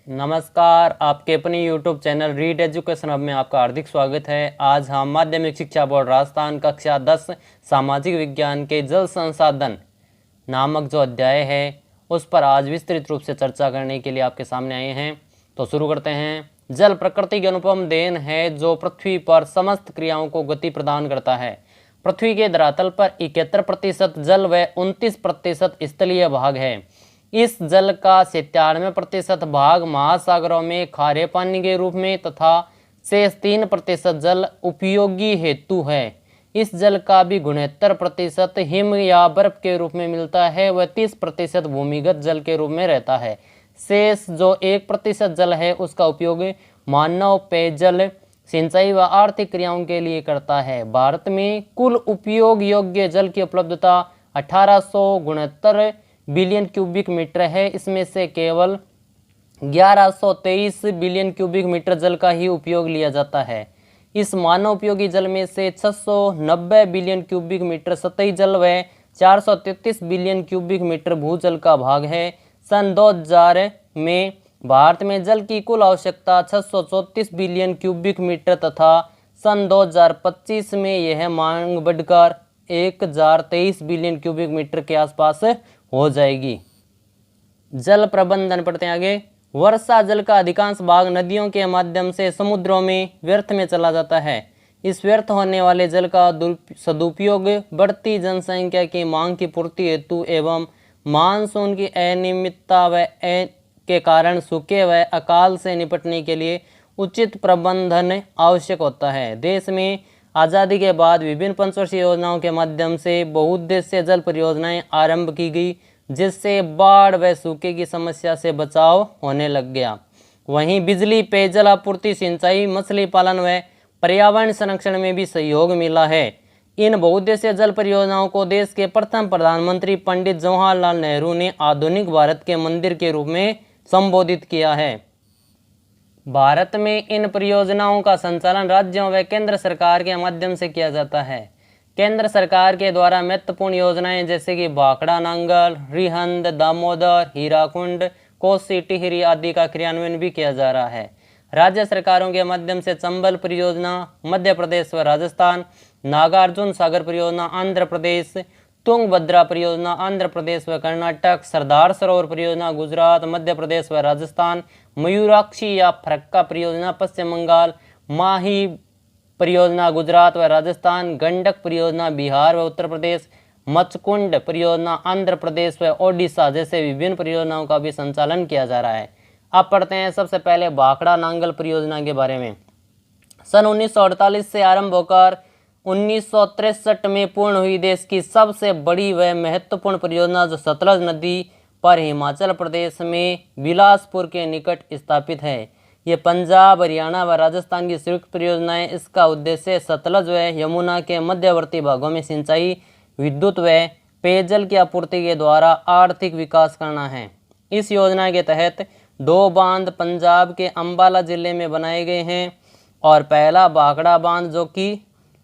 नमस्कार, आपके अपने YouTube channel read education hub में आपका हार्दिक स्वागत है। आज हम माध्यमिक शिक्षा बोर्ड राजस्थान कक्षा 10 सामाजिक विज्ञान के जल संसाधन नामक जो अध्याय है उस पर आज विस्तृत रूप से चर्चा करने के लिए आपके सामने आए हैं। तो शुरू करते हैं। जल प्रकृति की अनुपम देन है जो पृथ्वी पर समस्त क्रियाओं को गति प्रदान करता है। पृथ्वी के धरातल पर 71% जल व 29% स्थलीय भाग है। इस जल का 97% भाग महासागरों में खारे पानी के रूप में तथा शेष 3% जल उपयोगी हेतु है। इस जल का भी 69% हिम या बर्फ के रूप में मिलता है व 30% भूमिगत जल के रूप में रहता है। शेष जो 1% जल है उसका उपयोग मानव पेयजल, सिंचाई व आर्थिक क्रियाओं के लिए करता है। भारत में कुल उपयोग योग्य जल की उपलब्धता 1869 बिलियन क्यूबिक मीटर है। इसमें से केवल 1123 बिलियन क्यूबिक मीटर जल का ही उपयोग लिया जाता है। इस मानव उपयोगी जल में से 690 बिलियन क्यूबिक मीटर सतही जल व 433 बिलियन क्यूबिक मीटर भूजल का भाग है। सन 2000 में भारत में जल की कुल आवश्यकता 634 बिलियन क्यूबिक मीटर तथा सन 2025 में यह मांग बढ़कर 1023 बिलियन क्यूबिक मीटर के आसपास हो जाएगी। जल प्रबंधन पढ़ते हैं आगे। वर्षा जल का अधिकांश भाग नदियों के माध्यम से समुद्रों में व्यर्थ में चला जाता है। इस व्यर्थ होने वाले जल का सदुपयोग बढ़ती जनसंख्या की मांग की पूर्ति हेतु एवं मानसून की अनियमितता व के कारण सूखे व अकाल से निपटने के लिए उचित प्रबंधन आवश्यक होता है। देश में आज़ादी के बाद विभिन्न पंचवर्षीय योजनाओं के माध्यम से बहुउद्देशीय जल परियोजनाएं आरंभ की गई, जिससे बाढ़ व सूखे की समस्या से बचाव होने लग गया। वहीं बिजली, पेयजल आपूर्ति, सिंचाई, मछली पालन व पर्यावरण संरक्षण में भी सहयोग मिला है। इन बहुउद्देशीय जल परियोजनाओं को देश के प्रथम प्रधानमंत्री पंडित जवाहरलाल नेहरू ने आधुनिक भारत के मंदिर के रूप में संबोधित किया है। भारत में इन परियोजनाओं का संचालन राज्यों व केंद्र सरकार के माध्यम से किया जाता है। केंद्र सरकार के द्वारा महत्वपूर्ण योजनाएं जैसे कि भाखड़ा नांगल, रिहंद, दामोदर, हीराकुंड, कोसी, टिहरी आदि का क्रियान्वयन भी किया जा रहा है। राज्य सरकारों के माध्यम से चंबल परियोजना मध्य प्रदेश व राजस्थान, नागार्जुन सागर परियोजना आंध्र प्रदेश, तुंगभद्रा परियोजना आंध्र प्रदेश व कर्नाटक, सरदार सरोवर परियोजना गुजरात, मध्य प्रदेश व राजस्थान, मयूराक्षी या फरक्का परियोजना पश्चिम बंगाल, माही परियोजना गुजरात व राजस्थान, गंडक परियोजना बिहार व उत्तर प्रदेश, मचकुंड परियोजना आंध्र प्रदेश व ओडिशा जैसे विभिन्न परियोजनाओं का भी संचालन किया जा रहा है। अब पढ़ते हैं सबसे पहले भाखड़ा नांगल परियोजना के बारे में। सन 1948 से आरंभ होकर 1963 में पूर्ण हुई देश की सबसे बड़ी व महत्वपूर्ण परियोजना जो सतलज नदी पर हिमाचल प्रदेश में बिलासपुर के निकट स्थापित है। ये पंजाब, हरियाणा व राजस्थान की संयुक्त परियोजना है। इसका उद्देश्य सतलज व यमुना के मध्यवर्ती भागों में सिंचाई, विद्युत व पेयजल की आपूर्ति के द्वारा आर्थिक विकास करना है। इस योजना के तहत 2 बांध पंजाब के अंबाला जिले में बनाए गए हैं और पहला भाखड़ा बांध जो कि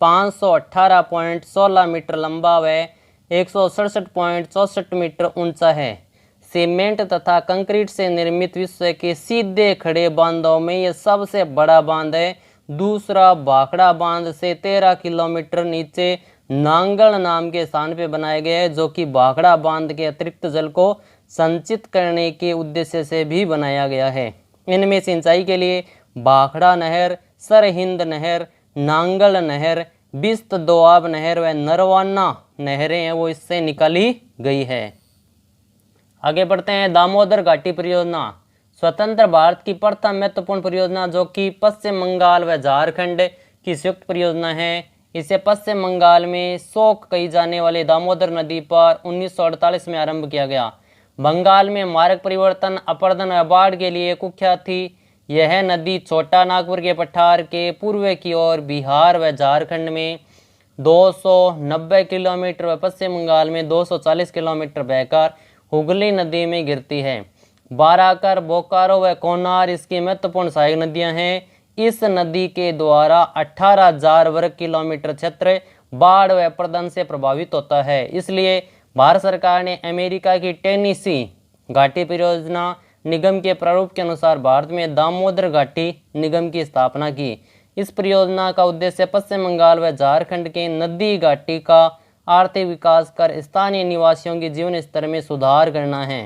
518.16 मीटर लंबा व 167.64 मीटर ऊंचा है। सीमेंट तथा कंक्रीट से निर्मित विश्व के सीधे खड़े बांधों में यह सबसे बड़ा बांध है। दूसरा भाखड़ा बांध से 13 किलोमीटर नीचे नांगल नाम के स्थान पर बनाया गया है, जो कि भाखड़ा बांध के अतिरिक्त जल को संचित करने के उद्देश्य से भी बनाया गया है। इनमें सिंचाई के लिए भाखड़ा नहर, सरहिंद नहर, नांगल नहर, बिस्त दोआब नहर व नरवाना नहरें हैं वो इससे निकाली गई है। आगे बढ़ते हैं। दामोदर घाटी परियोजना स्वतंत्र भारत की प्रथम महत्वपूर्ण परियोजना जो कि पश्चिम बंगाल व झारखंड की संयुक्त परियोजना है। इसे पश्चिम बंगाल में शोक कही जाने वाली दामोदर नदी पर 1948 में आरंभ किया गया। बंगाल में मार्ग परिवर्तन, अपरदन व बाढ़ के लिए कुख्यात थी। यह नदी छोटा नागपुर के पठार के पूर्व की ओर बिहार व झारखंड में 290 किलोमीटर व पश्चिम बंगाल में 240 किलोमीटर बहकर हुगली नदी में गिरती है। बाराकर, बोकारो व कोनार इसकी महत्वपूर्ण सहायक नदियां हैं। इस नदी के द्वारा 18,000 वर्ग किलोमीटर क्षेत्र बाढ़ व अपरदन से प्रभावित होता है। इसलिए भारत सरकार ने अमेरिका की टेनेसी घाटी परियोजना निगम के प्रारूप के अनुसार भारत में दामोदर घाटी निगम की स्थापना की। इस परियोजना का उद्देश्य पश्चिम बंगाल व झारखंड के नदी घाटी का आर्थिक विकास कर स्थानीय निवासियों के जीवन स्तर में सुधार करना है।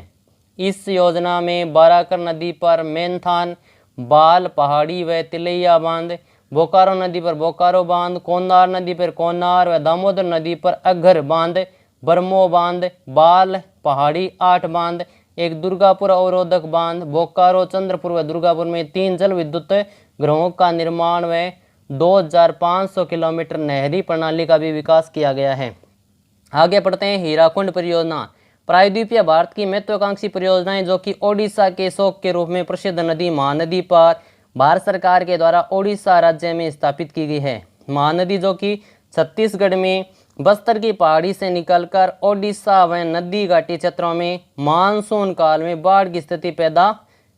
इस योजना में बाराकर नदी पर मेंथान, बाल पहाड़ी व तिलैया बांध, बोकारो नदी पर बोकारो बांध, कोनार नदी पर कोनार व दामोदर नदी पर अघर बांध, बरमो बांध, बाल पहाड़ी 8 बांध, एक दुर्गापुर अवरोधक बांध, बोकारो, चंद्रपुर व दुर्गापुर में 3 जल विद्युत गृहों का निर्माण व 2500 किलोमीटर नहरी प्रणाली का भी विकास किया गया है। आगे पढ़ते हैं हीराकुंड परियोजना। प्रायद्वीपीय भारत की महत्वाकांक्षी परियोजनाएं जो कि ओडिशा के शोक के रूप में प्रसिद्ध नदी महानदी पर भारत सरकार के द्वारा ओडिशा राज्य में स्थापित की गई है। महानदी जो कि छत्तीसगढ़ में बस्तर की पहाड़ी से निकलकर ओडिशा व नदी घाटी क्षेत्रों में मानसून काल में बाढ़ की स्थिति पैदा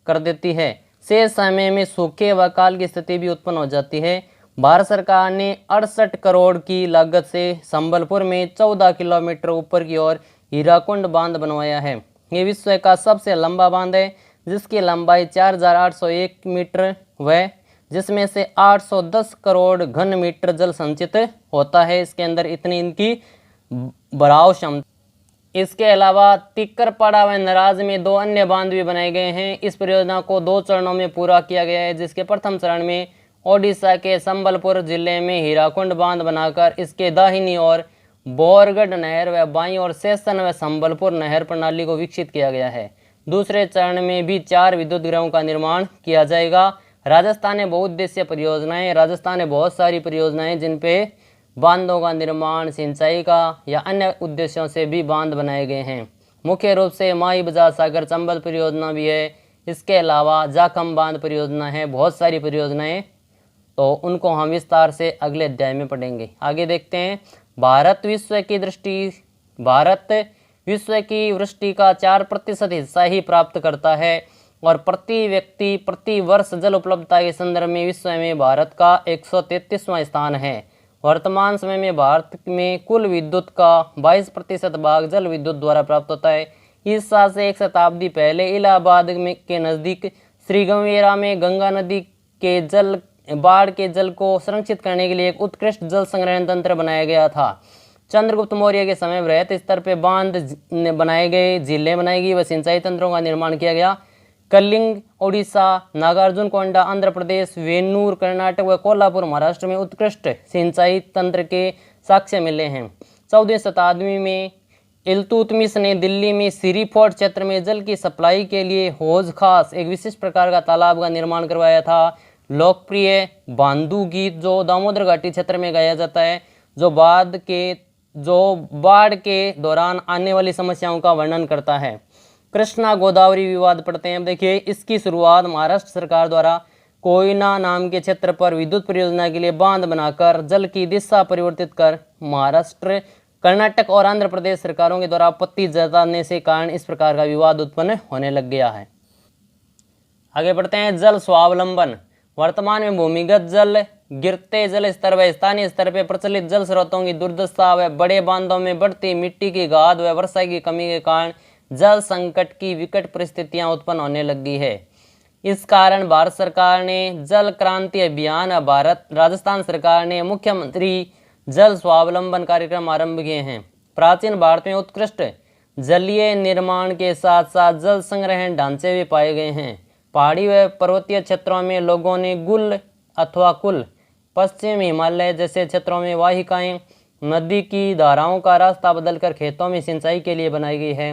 कर देती है। शेष समय में सूखे व काल की स्थिति भी उत्पन्न हो जाती है। भारत सरकार ने 68 करोड़ की लागत से संबलपुर में 14 किलोमीटर ऊपर की ओर हीराकुंड बांध बनवाया है। ये विश्व का सबसे लंबा बांध है जिसकी लंबाई 4801 मीटर व जिसमें से 810 करोड़ घन मीटर जल संचित होता है। इसके अंदर इतनी इनकी भराव क्षमता। इसके अलावा तिक्करपाड़ा व नराज में 2 अन्य बांध भी बनाए गए हैं। इस परियोजना को 2 चरणों में पूरा किया गया है, जिसके प्रथम चरण में ओडिशा के संबलपुर जिले में हीराकुंड बांध बनाकर इसके दाहिनी ओर बोरगढ़ नहर व बाईं ओर सेसन व संबलपुर नहर प्रणाली को विकसित किया गया है। दूसरे चरण में भी 4 विद्युत गृहों का निर्माण किया जाएगा। राजस्थान में बहुउद्देशीय परियोजनाएं, राजस्थान में बहुत सारी परियोजनाएं जिन पे बांधों का निर्माण, सिंचाई का या अन्य उद्देश्यों से भी बांध बनाए गए हैं। मुख्य रूप से माई बजाज सागर चंबल परियोजना भी है। इसके अलावा जाखम बांध परियोजना है। बहुत सारी परियोजनाएं, तो उनको हम विस्तार से अगले अध्याय में पढ़ेंगे। आगे देखते हैं। भारत विश्व की वृष्टि का 4% हिस्सा ही प्राप्त करता है और प्रति व्यक्ति प्रति वर्ष जल उपलब्धता के संदर्भ में विश्व में भारत का 133वां स्थान है। वर्तमान समय में भारत में कुल विद्युत का 22% भाग जल विद्युत द्वारा प्राप्त होता है। इस साल से 1 शताब्दी पहले इलाहाबाद के नज़दीक श्रीगंवेरा में गंगा नदी के बाढ़ के जल को संरक्षित करने के लिए एक उत्कृष्ट जल संग्रहण तंत्र बनाया गया था। चंद्रगुप्त मौर्य के समय वृहत स्तर पर बांध बनाए गए, झीलें बनाई गई व सिंचाई तंत्रों का निर्माण किया गया। कलिंग ओडिशा, नागार्जुन कोंडा आंध्र प्रदेश, वेन्नूर कर्नाटक व कोल्हापुर महाराष्ट्र में उत्कृष्ट सिंचाई तंत्र के साक्ष्य मिले हैं। 14वीं शताब्दी में इल्तुतमिश ने दिल्ली में सिरी फोर्ट क्षेत्र में जल की सप्लाई के लिए हौज खास एक विशिष्ट प्रकार का तालाब का निर्माण करवाया था। लोकप्रिय बांधु गीत जो दामोदर घाटी क्षेत्र में गाया जाता है, जो बाढ़ के दौरान आने वाली समस्याओं का वर्णन करता है। कृष्णा गोदावरी विवाद पढ़ते हैं। अब देखिए, इसकी शुरुआत महाराष्ट्र सरकार द्वारा कोयना नाम के क्षेत्र पर विद्युत परियोजना के लिए बांध बनाकर जल की दिशा परिवर्तित कर महाराष्ट्र, कर्नाटक और आंध्र प्रदेश सरकारों के द्वारा आपत्ति जताने से कारण इस प्रकार का विवाद उत्पन्न होने लग गया है। आगे बढ़ते हैं। जल स्वावलंबन। वर्तमान में भूमिगत जल, गिरते जल स्तर व स्थानीय स्तर पर प्रचलित जल स्रोतों की दुर्दशा व बड़े बांधों में बढ़ती मिट्टी की गाद व वर्षा की कमी के कारण जल संकट की विकट परिस्थितियां उत्पन्न होने लगी है। इस कारण भारत सरकार ने जल क्रांति अभियान, राजस्थान सरकार ने मुख्यमंत्री जल स्वावलंबन कार्यक्रम आरंभ किए हैं। प्राचीन भारत में उत्कृष्ट जलीय निर्माण के साथ साथ जल संग्रहण ढांचे भी पाए गए हैं। पहाड़ी व पर्वतीय क्षेत्रों में लोगों ने गुल अथवा कुल, पश्चिम हिमालय जैसे क्षेत्रों में वाहिकाएं नदी की धाराओं का रास्ता बदलकर खेतों में सिंचाई के लिए बनाई गई है।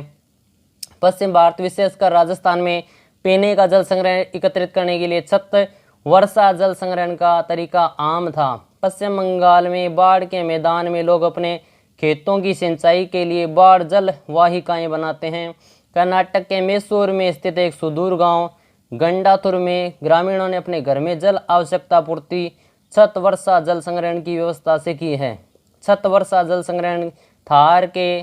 पश्चिम भारत विशेषकर राजस्थान में पीने का जल संग्रहण एकत्रित करने के लिए छत वर्षा जल संग्रहण का तरीका आम था। पश्चिम बंगाल में बाढ़ के मैदान में लोग अपने खेतों की सिंचाई के लिए बाढ़ जल वाहिकाएं बनाते हैं। कर्नाटक के मैसूर में स्थित एक सुदूर गांव गंडाथुर में ग्रामीणों ने अपने घर में जल आवश्यकता पूर्ति छत वर्षा जल संग्रहण की व्यवस्था से की है। छत वर्षा जल संग्रहण थार के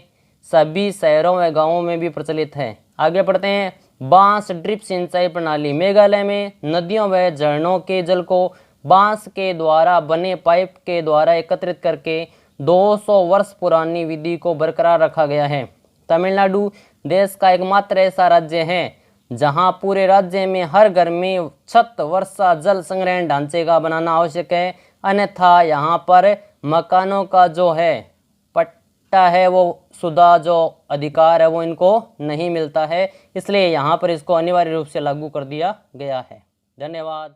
सभी शहरों व गांवों में भी प्रचलित है। आगे बढ़ते हैं। बांस ड्रिप सिंचाई प्रणाली। मेघालय में नदियों व झरनों के जल को बांस के द्वारा बने पाइप के द्वारा एकत्रित करके 200 वर्ष पुरानी विधि को बरकरार रखा गया है। तमिलनाडु देश का एकमात्र ऐसा राज्य है जहां पूरे राज्य में हर घर में छत वर्षा जल संग्रहण ढांचे का बनाना आवश्यक है, अन्यथा यहाँ पर मकानों का जो है पट्टा है वो शुदा जो अधिकार है वो इनको नहीं मिलता है, इसलिए यहाँ पर इसको अनिवार्य रूप से लागू कर दिया गया है। धन्यवाद।